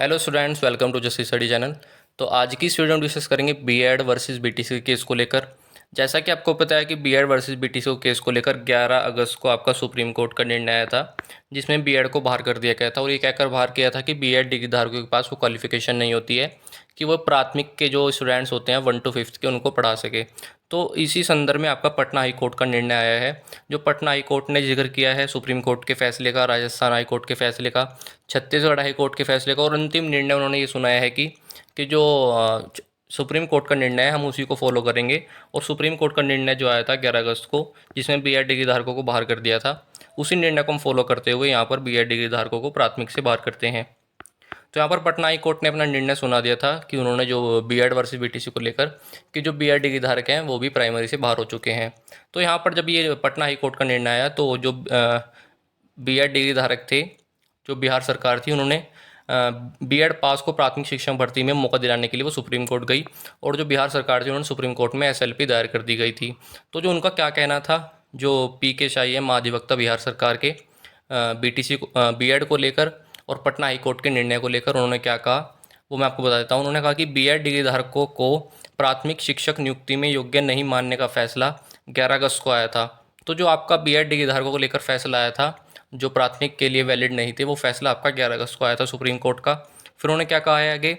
Hello students, welcome to justice study channel. तो आज की इस वीडियो में डिस्कस करेंगे बीएड वर्सेस बीटीसी केस को लेकर। जैसा कि आपको पता है कि बीएड वर्सेस बीटीसी केस को लेकर 11 अगस्त को आपका सुप्रीम कोर्ट का निर्णय आया था, जिसमें बीएड को बाहर कर दिया गया था। और ये कहकर बाहर किया था कि बीएड डिग्री धारकों के पास वो क्वालिफिकेशन नहीं होती है कि वो प्राथमिक के जो स्टूडेंट्स होते हैं 1 to 5 के उनको पढ़ा सके। तो इसी संदर्भ में आपका पटना हाई कोर्ट का निर्णय आया है, जो पटना हाई कोर्ट ने जिक्र किया है सुप्रीम कोर्ट के फैसले का, राजस्थान हाई कोर्ट के फैसले का, छत्तीसगढ़ हाई कोर्ट के फैसले का। और अंतिम निर्णय उन्होंने ये सुनाया है कि जो सुप्रीम कोर्ट का निर्णय है हम उसी को फॉलो करेंगे। और सुप्रीम कोर्ट का निर्णय जो आया था 11 अगस्त को, जिसमें बीएड डिग्री धारकों को बाहर कर दिया था, उसी निर्णय को हम फॉलो करते हुए यहाँ पर बीएड डिग्री धारकों को प्राथमिक से बाहर करते हैं। तो यहाँ पर पटना हाई कोर्ट ने अपना निर्णय सुना दिया था कि उन्होंने जो बीएड वर्सेस बीटीसी को लेकर कि जो बीएड डिग्री धारक हैं वो भी प्राइमरी से बाहर हो चुके हैं। तो यहाँ पर जब ये पटना हाई कोर्ट का निर्णय आया तो जो बीएड डिग्री धारक थे, जो बिहार सरकार थी, उन्होंने बीएड पास को प्राथमिक शिक्षक भर्ती में मौका दिलाने के लिए वो सुप्रीम कोर्ट गई। और जो बिहार सरकार थी उन्होंने सुप्रीम कोर्ट में एसएलपी दायर कर दी गई थी। तो जो उनका क्या कहना था, जो पीके शाही है महाधिवक्ता बिहार सरकार के, बीटीसी को बीएड को लेकर और पटना हाई कोर्ट के निर्णय को लेकर उन्होंने क्या कहा वो मैं आपको बता देता हूँ। उन्होंने कहा कि बीएड डिग्री धारकों को प्राथमिक शिक्षक नियुक्ति में योग्य नहीं मानने का फैसला 11 अगस्त को आया था। तो जो आपका बीएड डिग्री धारकों को लेकर फैसला आया था, जो प्राथमिक के लिए वैलिड नहीं थे, वो फैसला आपका 11 अगस्त को आया था सुप्रीम कोर्ट का। फिर उन्होंने क्या कहा है आगे,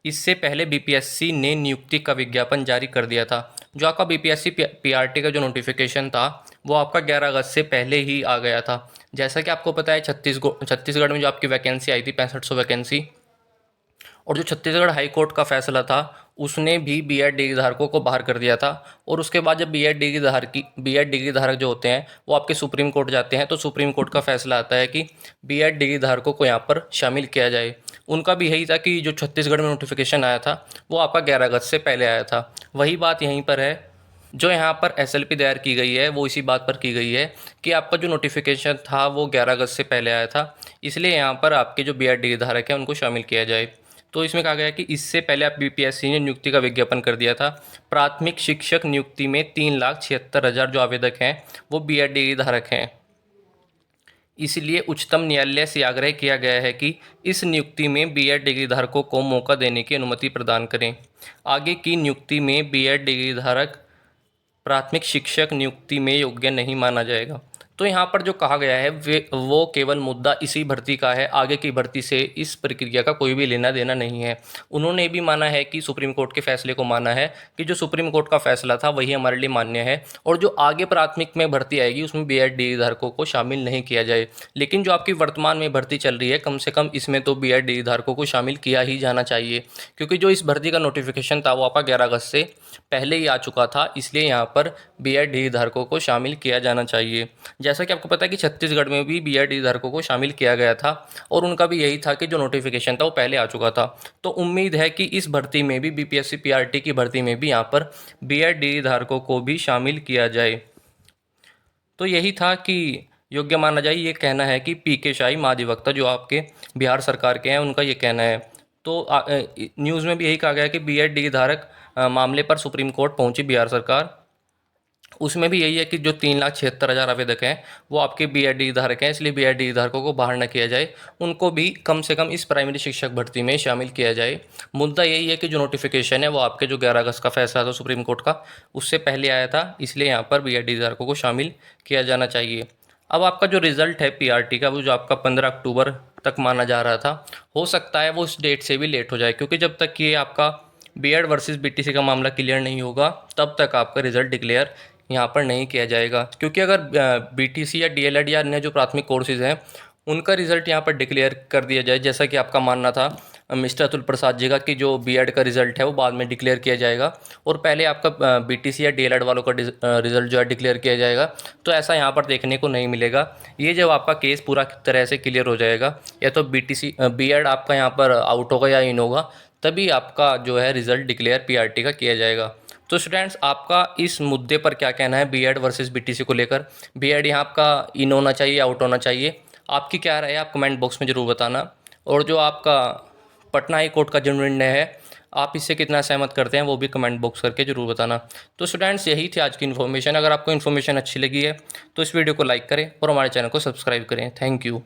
इससे पहले बीपीएससी ने नियुक्ति का विज्ञापन जारी कर दिया था। जो आपका बीपीएससी पीआरटी का जो नोटिफिकेशन था वो आपका 11 अगस्त से पहले ही आ गया था। जैसा कि आपको पता है छत्तीसगढ़ में जो आपकी वैकेंसी आई थी 6500 वैकेंसी, और जो छत्तीसगढ़ हाई कोर्ट का फैसला था उसने भी बीएड डिग्री धारकों को बाहर कर दिया था। और उसके बाद जब बीएड डिग्री धारक जो होते हैं वो आपके सुप्रीम कोर्ट जाते हैं, तो सुप्रीम कोर्ट का फैसला आता है कि बीएड डिग्री धारकों को यहाँ पर शामिल किया जाए। उनका भी यही था कि जो छत्तीसगढ़ में नोटिफिकेशन आया था वो आपका 11 अगस्त से पहले आया था। वही बात यहीं पर है, जो यहाँ पर एसएलपी दायर की गई है वो इसी बात पर की गई है कि आपका जो नोटिफिकेशन था वो 11 अगस्त से पहले आया था, इसलिए यहाँ पर आपके जो बीएड डिग्री धारक हैं उनको शामिल किया जाए। तो इसमें कहा गया कि इससे पहले आप बीपीएससी ने नियुक्ति का विज्ञापन कर दिया था। प्राथमिक शिक्षक नियुक्ति में 3,76,000 जो आवेदक हैं वो बीएड डिग्री धारक हैं। इसलिए उच्चतम न्यायालय से आग्रह किया गया है कि इस नियुक्ति में बीएड डिग्री धारकों को मौका देने की अनुमति प्रदान करें। आगे की नियुक्ति में बीएड डिग्री धारक प्राथमिक शिक्षक नियुक्ति में योग्य नहीं माना जाएगा। तो यहाँ पर जो कहा गया है वो केवल मुद्दा इसी भर्ती का है, आगे की भर्ती से इस प्रक्रिया का कोई भी लेना देना नहीं है। उन्होंने ये भी माना है कि सुप्रीम कोर्ट के फैसले को माना है कि जो सुप्रीम कोर्ट का फैसला था वही हमारे लिए मान्य है, और जो आगे प्राथमिक में भर्ती आएगी उसमें बीएड डिग्री धारकों को शामिल नहीं किया जाए। लेकिन जो आपकी वर्तमान में भर्ती चल रही है, कम से कम इसमें तो बीएड डिग्री धारकों को शामिल किया ही जाना चाहिए, क्योंकि जो इस भर्ती का नोटिफिकेशन था वो आपका 11 अगस्त से पहले ही आ चुका था, इसलिए यहाँ पर बीएड डिग्री धारकों को शामिल किया जाना चाहिए। जैसा कि आपको पता है कि छत्तीसगढ़ में भी बीएड डिग्री धारकों को शामिल किया गया था, और उनका भी यही था कि जो नोटिफिकेशन था वो पहले आ चुका था। तो उम्मीद है कि इस भर्ती में भी, बीपीएससी पीआरटी की भर्ती में भी यहाँ पर बीएड डिग्री धारकों को भी शामिल किया जाए। तो यही था कि योग्य माना जाए, ये कहना है कि पीके शाही महाधिवक्ता जो आपके बिहार सरकार के हैं उनका ये कहना है। तो न्यूज़ में भी यही कहा गया कि बीएड डिग्री धारक मामले पर सुप्रीम कोर्ट पहुंची बिहार सरकार। उसमें भी यही है कि जो 3,76,000 आवेदक हैं वो आपके बीएड डिग्री धारक हैं, इसलिए बीएड डिग्री धारकों को बाहर न किया जाए, उनको भी कम से कम इस प्राइमरी शिक्षक भर्ती में शामिल किया जाए। मुद्दा यही है कि जो नोटिफिकेशन है वो आपके जो 11 अगस्त का फैसला था सुप्रीम कोर्ट का उससे पहले आया था, इसलिए यहाँ पर बीएड डिग्री धारकों को शामिल किया जाना चाहिए। अब आपका जो रिज़ल्ट है पीआरटी का, वो जो आपका 15 अक्टूबर तक माना जा रहा था, हो सकता है वो उस डेट से भी लेट हो जाए, क्योंकि जब तक ये आपका बीएड वर्सेस बीटीसी का मामला क्लियर नहीं होगा तब तक आपका रिज़ल्ट डिक्लेयर यहाँ पर नहीं किया जाएगा। क्योंकि अगर बीटीसी या डीएलएड या अन्य जो प्राथमिक कोर्सेज़ हैं उनका रिज़ल्ट यहाँ पर डिक्लेयर कर दिया जाए, जैसा कि आपका मानना था मिस्टर अतुल प्रसाद जी का कि जो बीएड का रिज़ल्ट है वो बाद में डिक्लेयर किया जाएगा और पहले आपका बीटीसी या डीएलएड वालों का रिज़ल्ट जो है डिक्लेयर किया जाएगा, तो ऐसा यहाँ पर देखने को नहीं मिलेगा। ये जब आपका केस पूरा तरह से क्लियर हो जाएगा, या तो बीएड आपका यहाँ पर आउट होगा या इन होगा, तभी आपका जो है रिज़ल्ट डिक्लेयर पीआरटी का किया जाएगा। तो स्टूडेंट्स, आपका इस मुद्दे पर क्या कहना है बीएड वर्सेस बीटीसी को लेकर? बीएड यहाँ आपका इन होना चाहिए, आउट होना चाहिए? आपकी क्या राय है आप कमेंट बॉक्स में ज़रूर बताना। और जो आपका पटना हाई कोर्ट का जो निर्णय है, आप इससे कितना सहमत करते हैं वो भी कमेंट बॉक्स करके ज़रूर बताना। तो स्टूडेंट्स, यही थी आज की इन्फॉर्मेशन। अगर आपको इन्फॉर्मेशन अच्छी लगी है तो इस वीडियो को लाइक करें और हमारे चैनल को सब्सक्राइब करें। Thank you.